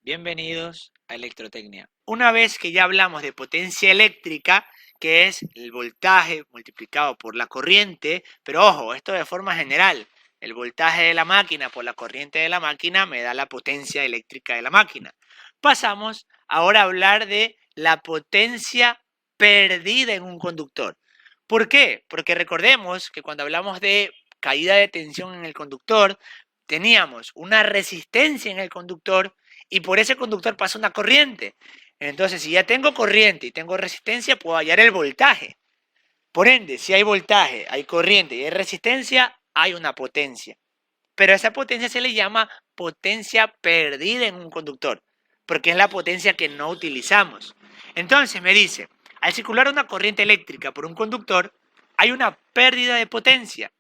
Bienvenidos a Electrotecnia. Una vez que ya hablamos de potencia eléctrica, que es el voltaje multiplicado por la corriente, pero ojo, esto de forma general, el voltaje de la máquina por la corriente de la máquina me da la potencia eléctrica de la máquina. Pasamos ahora a hablar de la potencia perdida en un conductor. ¿Por qué? Porque recordemos que cuando hablamos de caída de tensión en el conductor, teníamos una resistencia en el conductor y por ese conductor pasa una corriente. Entonces, si ya tengo corriente y tengo resistencia, puedo hallar el voltaje. Por ende, si hay voltaje, hay corriente y hay resistencia, hay una potencia. Pero a esa potencia se le llama potencia perdida en un conductor, porque es la potencia que no utilizamos. Entonces me dice, al circular una corriente eléctrica por un conductor, hay una pérdida de potencia,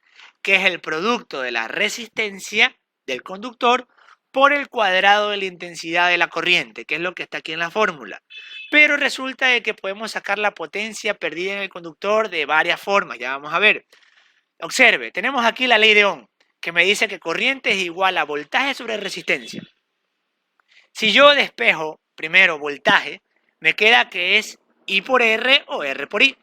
que es el producto de la resistencia del conductor por el cuadrado de la intensidad de la corriente, que es lo que está aquí en la fórmula. Pero resulta de que podemos sacar la potencia perdida en el conductor de varias formas, ya vamos a ver. Observe, tenemos aquí la ley de Ohm, que me dice que corriente es igual a voltaje sobre resistencia. Si yo despejo primero voltaje, me queda que es I por R o R por I.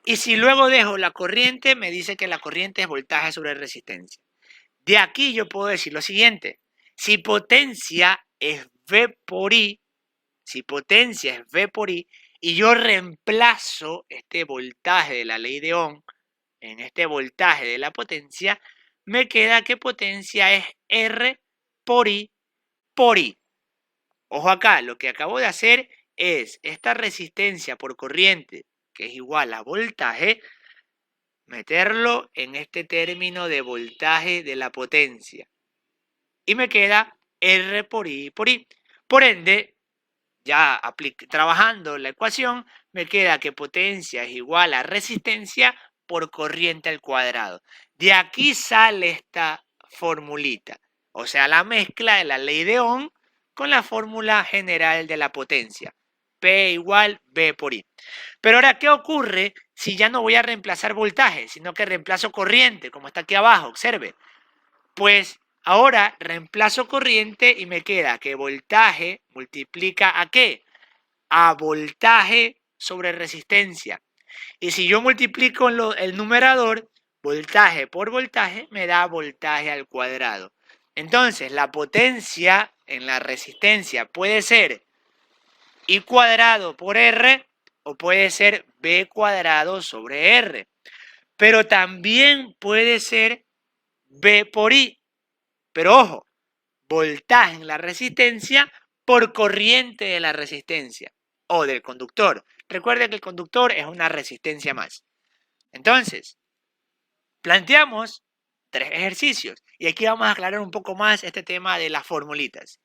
Y si luego dejo la corriente, me dice que la corriente es voltaje sobre resistencia. De aquí yo puedo decir lo siguiente. Si potencia es V por I, si potencia es V por I, y yo reemplazo este voltaje de la ley de Ohm en este voltaje de la potencia, me queda que potencia es R por I por I. Ojo acá, lo que acabo de hacer es esta resistencia por corriente, que es igual a voltaje, meterlo en este término de voltaje de la potencia. Y me queda R por I por I. Por ende, ya trabajando la ecuación, me queda que potencia es igual a resistencia por corriente al cuadrado. De aquí sale esta formulita, o sea, la mezcla de la ley de Ohm con la fórmula general de la potencia. P igual V por I. Pero ahora, ¿qué ocurre si ya no voy a reemplazar voltaje, sino que reemplazo corriente, como está aquí abajo? Observe. Pues ahora reemplazo corriente y me queda que voltaje multiplica ¿a qué? A voltaje sobre resistencia. Y si yo multiplico el numerador, voltaje por voltaje, me da voltaje al cuadrado. Entonces, la potencia en la resistencia puede ser I cuadrado por R o puede ser V cuadrado sobre R. Pero también puede ser V por I. Pero ojo, voltaje en la resistencia por corriente de la resistencia o del conductor. Recuerde que el conductor es una resistencia más. Entonces, planteamos 3 ejercicios y aquí vamos a aclarar un poco más este tema de las formulitas.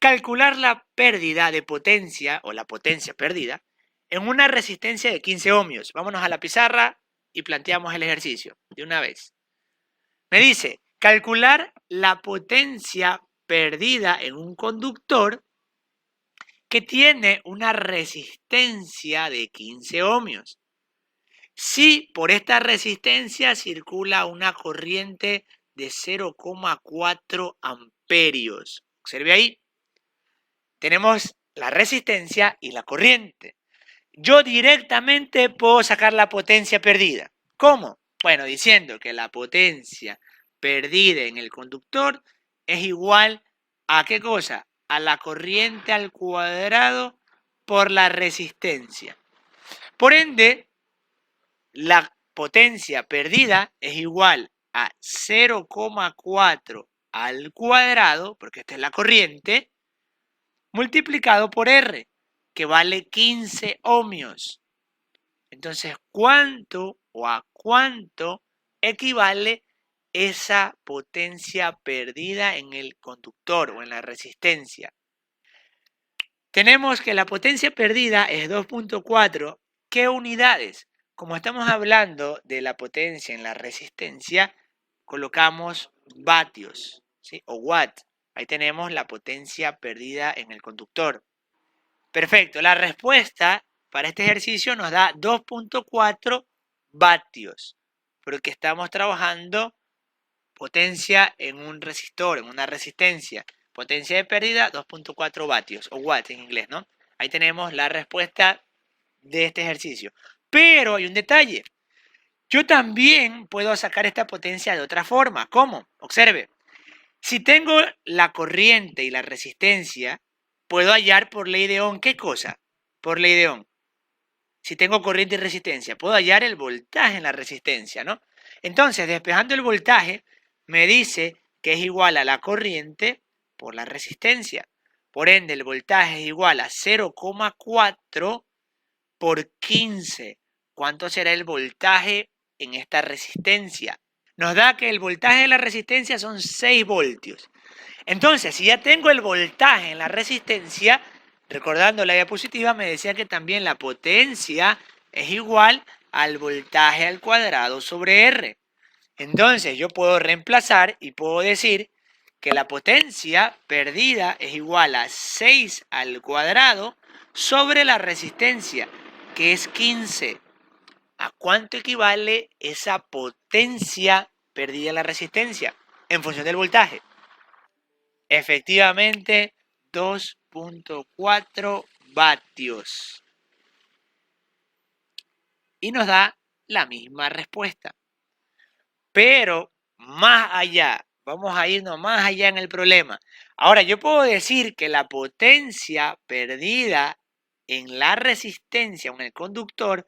Calcular la pérdida de potencia o la potencia perdida en una resistencia de 15 ohmios. Vámonos a la pizarra y planteamos el ejercicio de una vez. Me dice, calcular la potencia perdida en un conductor que tiene una resistencia de 15 ohmios. Si por esta resistencia circula una corriente de 0,4 amperios. Observe ahí. Tenemos la resistencia y la corriente. Yo directamente puedo sacar la potencia perdida. ¿Cómo? Bueno, diciendo que la potencia perdida en el conductor es igual a ¿qué cosa? A la corriente al cuadrado por la resistencia. Por ende, la potencia perdida es igual a 0,4 al cuadrado, porque esta es la corriente, multiplicado por R, que vale 15 ohmios. Entonces, ¿cuánto o a cuánto equivale esa potencia perdida en el conductor o en la resistencia? Tenemos que la potencia perdida es 2.4. ¿Qué unidades? Como estamos hablando de la potencia en la resistencia, colocamos vatios, ¿sí? O watt. Ahí tenemos la potencia perdida en el conductor. Perfecto, la respuesta para este ejercicio nos da 2.4 vatios, porque estamos trabajando potencia en un resistor, en una resistencia. Potencia de pérdida, 2.4 vatios, o watts en inglés, ¿no? Ahí tenemos la respuesta de este ejercicio. Pero hay un detalle. Yo también puedo sacar esta potencia de otra forma. ¿Cómo? Observe. Si tengo la corriente y la resistencia, puedo hallar por ley de Ohm, ¿qué cosa? Por ley de Ohm. Si tengo corriente y resistencia, puedo hallar el voltaje en la resistencia, ¿no? Entonces, despejando el voltaje, me dice que es igual a la corriente por la resistencia. Por ende, el voltaje es igual a 0,4 por 15. ¿Cuánto será el voltaje en esta resistencia? Nos da que el voltaje de la resistencia son 6 voltios. Entonces, si ya tengo el voltaje en la resistencia, recordando la diapositiva, me decía que también la potencia es igual al voltaje al cuadrado sobre R. Entonces, yo puedo reemplazar y puedo decir que la potencia perdida es igual a 6 al cuadrado sobre la resistencia, que es 15. ¿A cuánto equivale esa potencia perdida en la resistencia en función del voltaje? Efectivamente, 2.4 vatios. Y nos da la misma respuesta. Pero más allá, vamos a irnos más allá en el problema. Ahora, yo puedo decir que la potencia perdida en la resistencia o en el conductor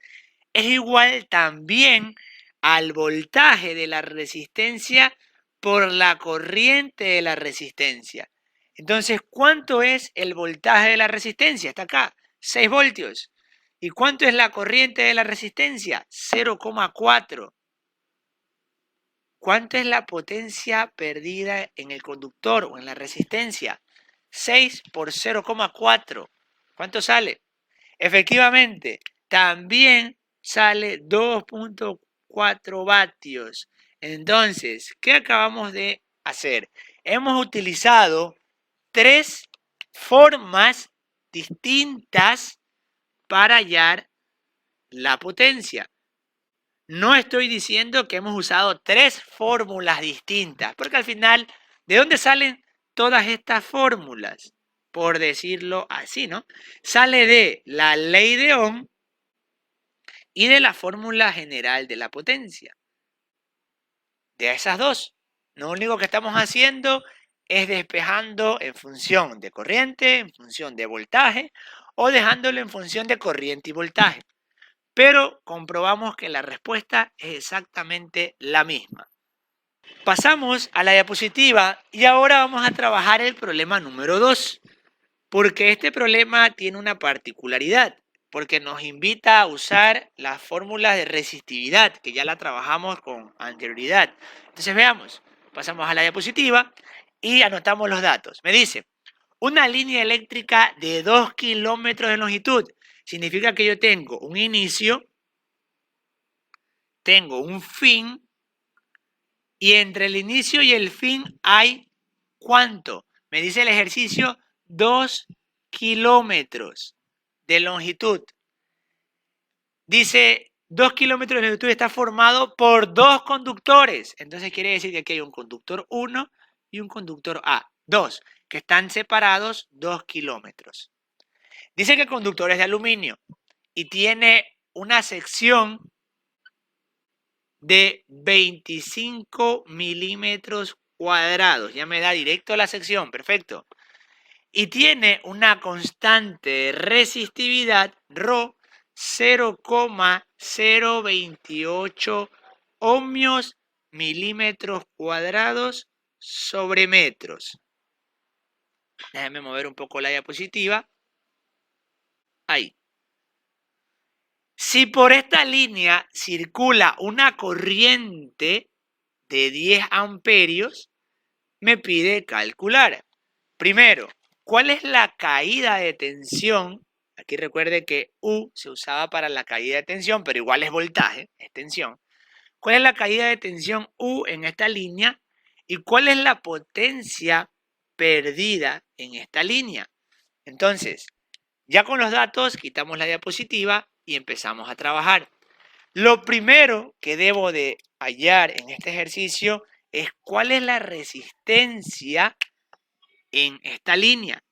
es igual también al voltaje de la resistencia por la corriente de la resistencia. Entonces, ¿cuánto es el voltaje de la resistencia? Está acá, 6 voltios. ¿Y cuánto es la corriente de la resistencia? 0,4. ¿Cuánto es la potencia perdida en el conductor o en la resistencia? 6 por 0,4. ¿Cuánto sale? Efectivamente, también sale 2.4 vatios. Entonces, ¿qué acabamos de hacer? Hemos utilizado 3 formas distintas para hallar la potencia. No estoy diciendo que hemos usado 3 fórmulas distintas, porque al final, ¿de dónde salen todas estas fórmulas? Por decirlo así, ¿no? Sale de la ley de Ohm y de la fórmula general de la potencia. De esas dos, lo único que estamos haciendo es despejando en función de corriente, en función de voltaje, o dejándolo en función de corriente y voltaje. Pero comprobamos que la respuesta es exactamente la misma. Pasamos a la diapositiva y ahora vamos a trabajar el problema número 2, porque este problema tiene una particularidad, porque nos invita a usar la fórmula de resistividad, que ya la trabajamos con anterioridad. Entonces veamos, pasamos a la diapositiva y anotamos los datos. Me dice, una línea eléctrica de 2 kilómetros de longitud. Significa que yo tengo un inicio, tengo un fin, y entre el inicio y el fin hay ¿cuánto? Me dice el ejercicio 2 kilómetros de longitud. Dice 2 kilómetros de longitud está formado por 2 conductores. Entonces quiere decir que aquí hay un conductor 1 y un conductor A. 2, que están separados 2 kilómetros. Dice que el conductor es de aluminio y tiene una sección de 25 milímetros cuadrados. Ya me da directo la sección, perfecto. Y tiene una constante resistividad ρ 0,028 ohmios milímetros cuadrados sobre metros. Déjame mover un poco la diapositiva. Ahí. Si por esta línea circula una corriente de 10 amperios, me pide calcular. Primero, ¿cuál es la caída de tensión? Aquí recuerde que U se usaba para la caída de tensión, pero igual es voltaje, es tensión. ¿Cuál es la caída de tensión U en esta línea? ¿Y cuál es la potencia perdida en esta línea? Entonces, ya con los datos, quitamos la diapositiva y empezamos a trabajar. Lo primero que debo de hallar en este ejercicio es cuál es la resistencia en esta línea.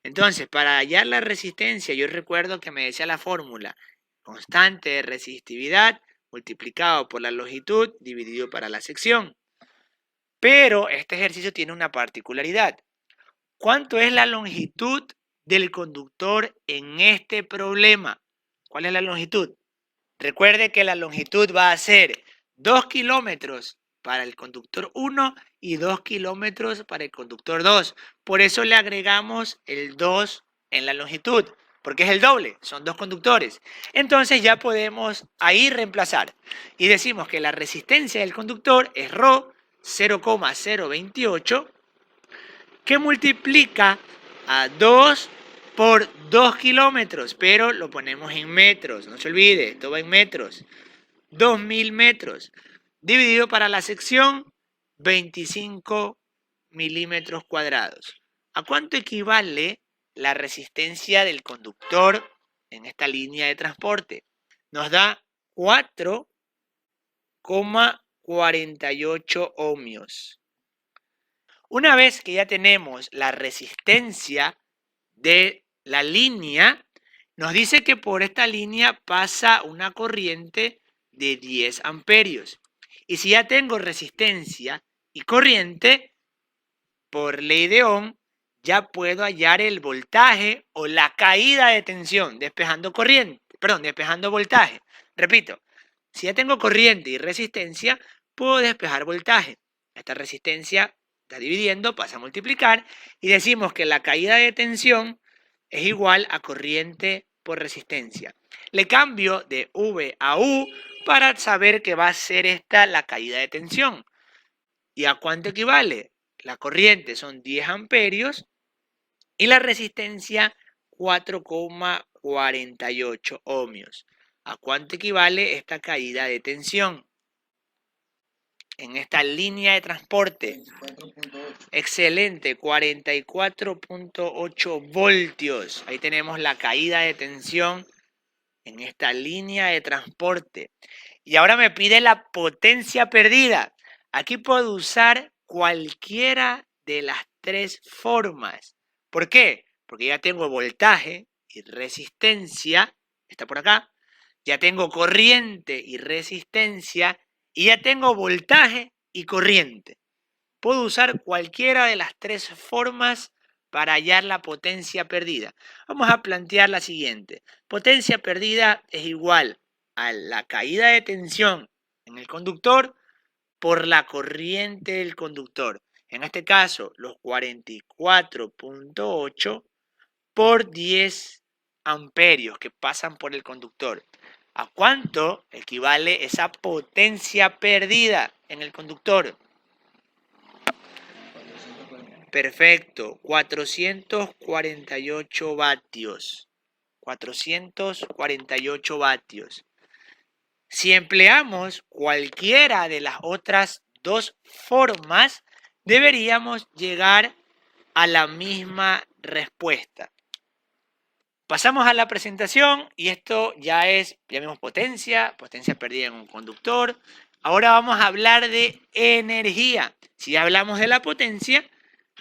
Entonces, para hallar la resistencia, yo recuerdo que me decía la fórmula, constante de resistividad multiplicado por la longitud dividido para la sección. Pero este ejercicio tiene una particularidad. ¿Cuánto es la longitud del conductor en este problema? ¿Cuál es la longitud? Recuerde que la longitud va a ser 2 kilómetros para el conductor 1 y 2 kilómetros para el conductor 2. Por eso le agregamos el 2 en la longitud, porque es el doble, son dos conductores. Entonces ya podemos ahí reemplazar y decimos que la resistencia del conductor es ρ 0,028 que multiplica a 2 por 2 kilómetros, pero lo ponemos en metros, no se olvide, esto va en metros, 2000 metros, dividido para la sección 25 milímetros cuadrados. ¿A cuánto equivale la resistencia del conductor en esta línea de transporte? Nos da 4,48 ohmios. Una vez que ya tenemos la resistencia de la línea, nos dice que por esta línea pasa una corriente de 10 amperios. Y si ya tengo resistencia y corriente, por ley de Ohm, ya puedo hallar el voltaje o la caída de tensión, despejando voltaje. Repito, si ya tengo corriente y resistencia, puedo despejar voltaje. Esta resistencia está dividiendo, pasa a multiplicar y decimos que la caída de tensión es igual a corriente por resistencia. Le cambio de V a U para saber que va a ser esta la caída de tensión. ¿Y a cuánto equivale? La corriente son 10 amperios y la resistencia 4,48 ohmios. ¿A cuánto equivale esta caída de tensión en esta línea de transporte? 44.8. Excelente, 44.8 voltios. Ahí tenemos la caída de tensión en esta línea de transporte. Y ahora me pide la potencia perdida. Aquí puedo usar cualquiera de las tres formas. ¿Por qué? Porque ya tengo voltaje y resistencia, está por acá. Ya tengo corriente y resistencia y ya tengo voltaje y corriente. Puedo usar cualquiera de las tres formas para hallar la potencia perdida. Vamos a plantear la siguiente. Potencia perdida es igual a la caída de tensión en el conductor por la corriente del conductor. En este caso, los 44.8 por 10 amperios que pasan por el conductor. ¿A cuánto equivale esa potencia perdida en el conductor? Perfecto, 448 vatios. 448 vatios. Si empleamos cualquiera de las otras dos formas, deberíamos llegar a la misma respuesta. Pasamos a la presentación y esto ya vimos potencia perdida en un conductor. Ahora vamos a hablar de energía. Si ya hablamos de la potencia,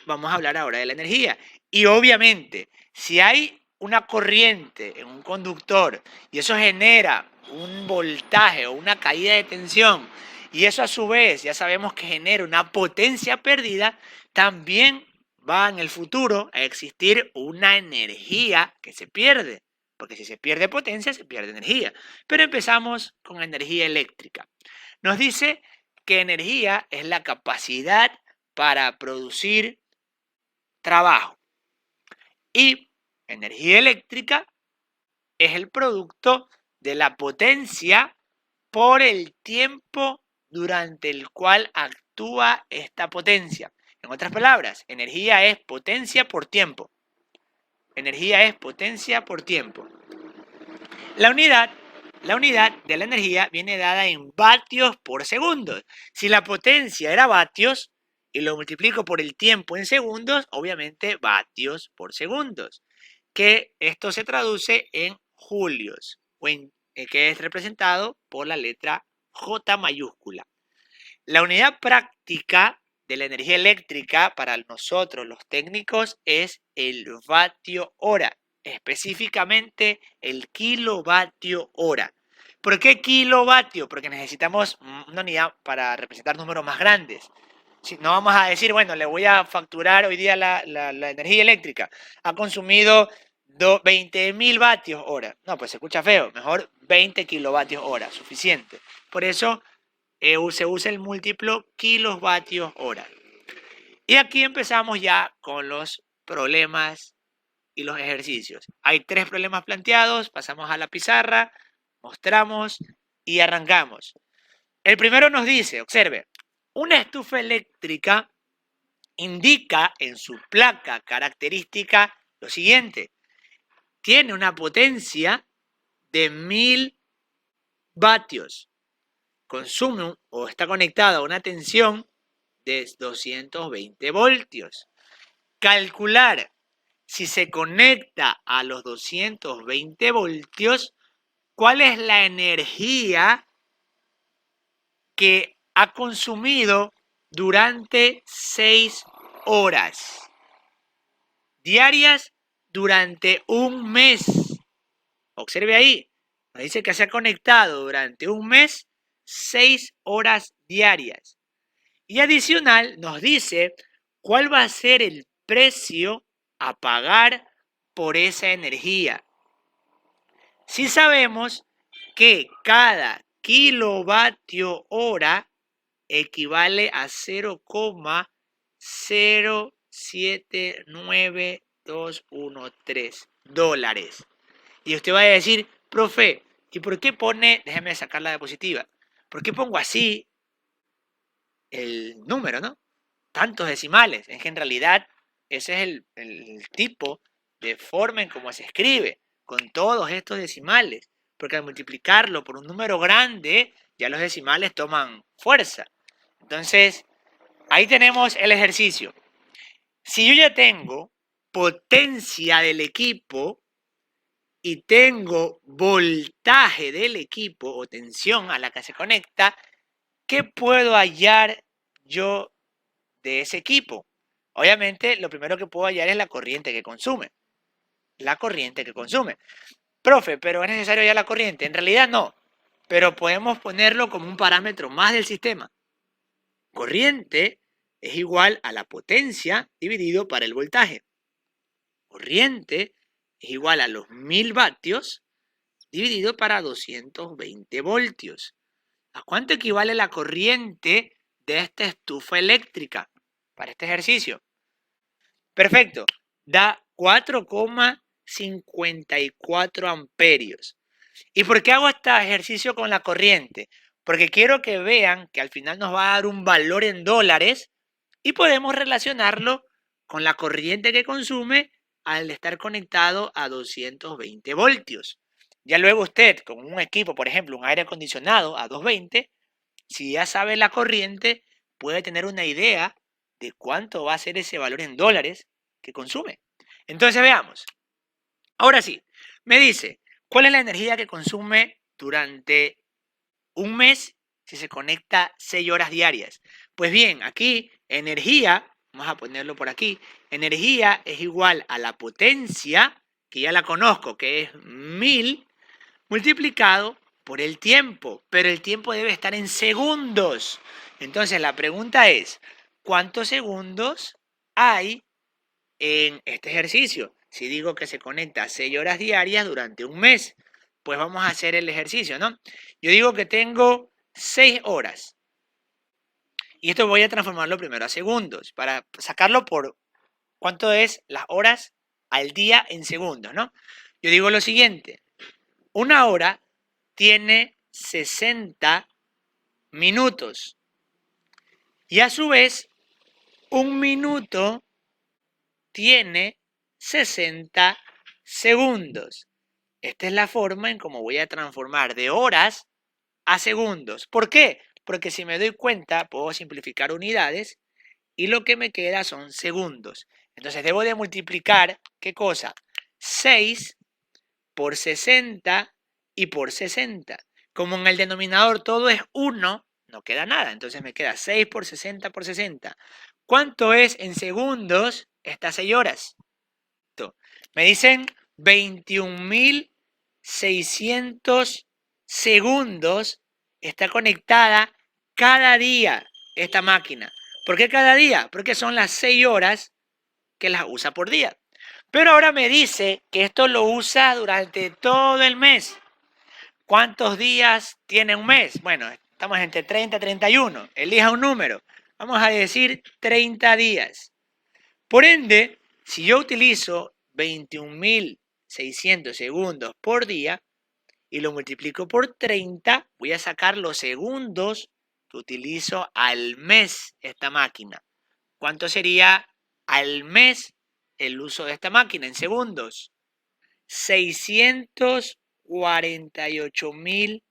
vamos a hablar ahora de la energía. Y obviamente, si hay una corriente en un conductor y eso genera un voltaje o una caída de tensión y eso a su vez ya sabemos que genera una potencia perdida, también va en el futuro a existir una energía que se pierde. Porque si se pierde potencia, se pierde energía. Pero empezamos con energía eléctrica. Nos dice que energía es la capacidad para producir trabajo. Y energía eléctrica es el producto de la potencia por el tiempo durante el cual actúa esta potencia. En otras palabras, energía es potencia por tiempo. Energía es potencia por tiempo. La unidad de la energía viene dada en vatios por segundo. Si la potencia era vatios y lo multiplico por el tiempo en segundos, obviamente vatios por segundos. Que esto se traduce en julios, que es representado por la letra J mayúscula. La unidad práctica de la energía eléctrica para nosotros los técnicos es el vatio hora, específicamente el kilovatio hora. ¿Por qué kilovatio? Porque necesitamos una unidad para representar números más grandes. Si no vamos a decir, bueno, le voy a facturar hoy día la energía eléctrica. Ha consumido 20.000 vatios hora. No, pues se escucha feo. Mejor 20 kilovatios hora, suficiente. Por eso se usa el múltiplo kilovatios hora. Y aquí empezamos ya con los problemas y los ejercicios. Hay 3 problemas planteados, pasamos a la pizarra, mostramos y arrancamos. El primero nos dice, observe, una estufa eléctrica indica en su placa característica lo siguiente. Tiene una potencia de 1000 vatios. Consume o está conectada a una tensión de 220 voltios. Calcular si se conecta a los 220 voltios, cuál es la energía que ha consumido durante 6 horas diarias durante un mes. Observe ahí, nos dice que se ha conectado durante un mes 6 horas diarias. Y adicional nos dice cuál va a ser el precio a pagar por esa energía. Si sabemos que cada kilovatio hora equivale a 0,079213 dólares. Y usted va a decir, profe, ¿y por qué pone, déjeme sacar la diapositiva, por qué pongo así el número, ¿no? Tantos decimales. Es que en realidad ese es el tipo de forma en cómo se escribe, con todos estos decimales. Porque al multiplicarlo por un número grande, ya los decimales toman fuerza. Entonces, ahí tenemos el ejercicio. Si yo ya tengo potencia del equipo y tengo voltaje del equipo o tensión a la que se conecta, ¿qué puedo hallar yo de ese equipo? Obviamente, lo primero que puedo hallar es la corriente que consume. La corriente que consume. Profe, pero ¿es necesario hallar la corriente? En realidad no, pero podemos ponerlo como un parámetro más del sistema. Corriente es igual a la potencia dividido para el voltaje. Corriente es igual a los 1000 vatios dividido para 220 voltios. ¿A cuánto equivale la corriente de esta estufa eléctrica para este ejercicio? Perfecto, da 4,54 amperios. ¿Y por qué hago este ejercicio con la corriente? Porque quiero que vean que al final nos va a dar un valor en dólares y podemos relacionarlo con la corriente que consume al estar conectado a 220 voltios. Ya luego usted, con un equipo, por ejemplo, un aire acondicionado a 220, si ya sabe la corriente, puede tener una idea de cuánto va a ser ese valor en dólares que consume. Entonces veamos. Ahora sí, me dice, ¿cuál es la energía que consume durante un mes si se conecta 6 horas diarias? Pues bien, aquí energía, vamos a ponerlo por aquí, energía es igual a la potencia, que ya la conozco, que es 1000, multiplicado por el tiempo, pero el tiempo debe estar en segundos. Entonces la pregunta es, ¿cuántos segundos hay en este ejercicio? Si digo que se conecta 6 horas diarias durante un mes, pues vamos a hacer el ejercicio, ¿no? Yo digo que tengo 6 horas. Y esto voy a transformarlo primero a segundos, para sacarlo por cuánto es las horas al día en segundos, ¿no? Yo digo lo siguiente, una hora tiene 60 minutos. Y a su vez, un minuto tiene 60 segundos. Esta es la forma en cómo voy a transformar de horas a segundos. ¿Por qué? Porque si me doy cuenta, puedo simplificar unidades y lo que me queda son segundos. Entonces debo de multiplicar, ¿qué cosa? 6 por 60 y por 60. Como en el denominador todo es 1, no queda nada. Entonces me queda 6 por 60 por 60. ¿Cuánto es en segundos estas 6 horas? Me dicen 21.600 segundos está conectada cada día esta máquina. ¿Por qué cada día? Porque son las 6 horas que las usa por día. Pero ahora me dice que esto lo usa durante todo el mes. ¿Cuántos días tiene un mes? Bueno, estamos entre 30 y 31. Elija un número. Vamos a decir 30 días. Por ende, si yo utilizo 21.600 segundos por día y lo multiplico por 30, voy a sacar los segundos que utilizo al mes esta máquina. ¿Cuánto sería al mes el uso de esta máquina en segundos? 648.000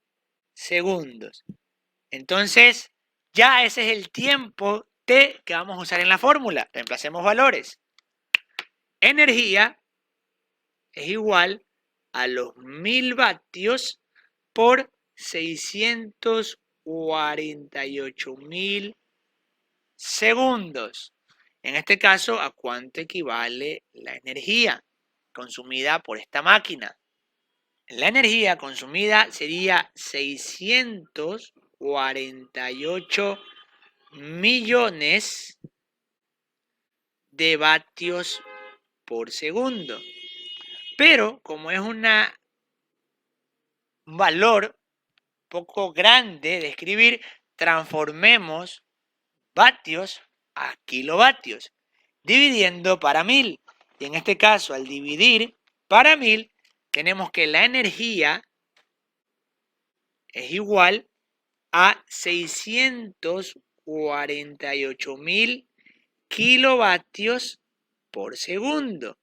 segundos. Entonces, ya ese es el tiempo T que vamos a usar en la fórmula. Reemplacemos valores. Energía es igual a los 1000 vatios por 648.000 segundos. En este caso, ¿a cuánto equivale la energía consumida por esta máquina? La energía consumida sería 648 millones de vatios por segundo. Pero como es un valor poco grande de escribir, transformemos vatios a kilovatios, dividiendo para 1000. Y en este caso, al dividir para 1000, tenemos que la energía es igual a 648.000 kilovatios por segundo.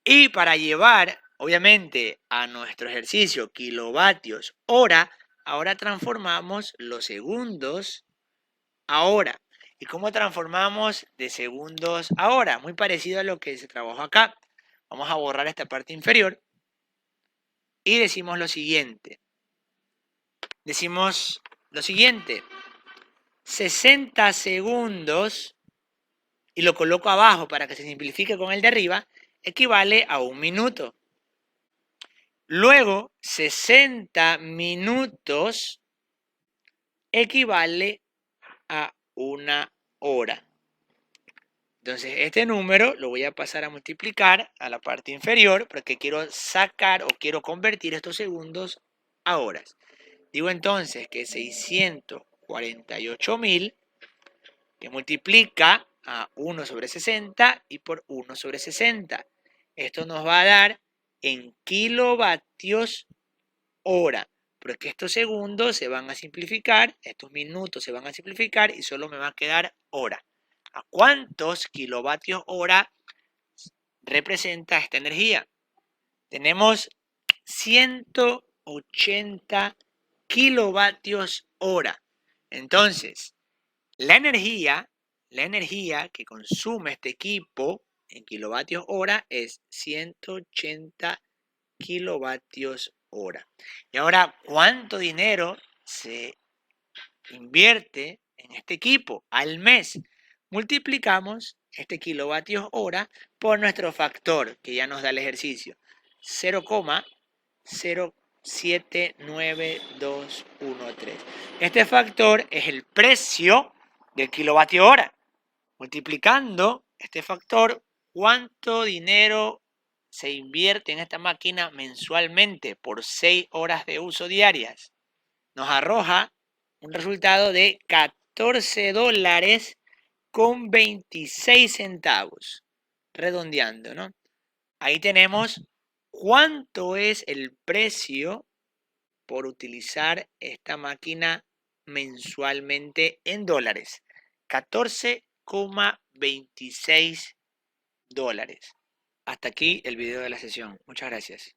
Y para llevar, obviamente, a nuestro ejercicio kilovatios hora, ahora transformamos los segundos a hora. ¿Y cómo transformamos de segundos a hora? Muy parecido a lo que se trabajó acá. Vamos a borrar esta parte inferior y decimos lo siguiente. Decimos lo siguiente. 60 segundos, y lo coloco abajo para que se simplifique con el de arriba, equivale a 1 minuto. Luego, 60 minutos equivale a 1 hora. Entonces, este número lo voy a pasar a multiplicar a la parte inferior porque quiero sacar o quiero convertir estos segundos a horas. Digo entonces que 648.000 que multiplica a 1 sobre 60 y por 1 sobre 60. Esto nos va a dar en kilovatios hora, porque estos segundos se van a simplificar, estos minutos se van a simplificar y solo me va a quedar hora. ¿A cuántos kilovatios hora representa esta energía? Tenemos 180 kilovatios hora. Entonces, la energía que consume este equipo en kilovatios hora es 180 kilovatios hora. Y ahora, ¿cuánto dinero se invierte en este equipo al mes? Multiplicamos este kilovatios hora por nuestro factor, que ya nos da el ejercicio. 0,079213. Este factor es el precio del kilovatio hora. Multiplicando este factor, ¿cuánto dinero se invierte en esta máquina mensualmente por 6 horas de uso diarias? Nos arroja un resultado de $14.26, redondeando, ¿no? Ahí tenemos cuánto es el precio por utilizar esta máquina mensualmente en dólares. $14,26. Hasta aquí el video de la sesión. Muchas gracias.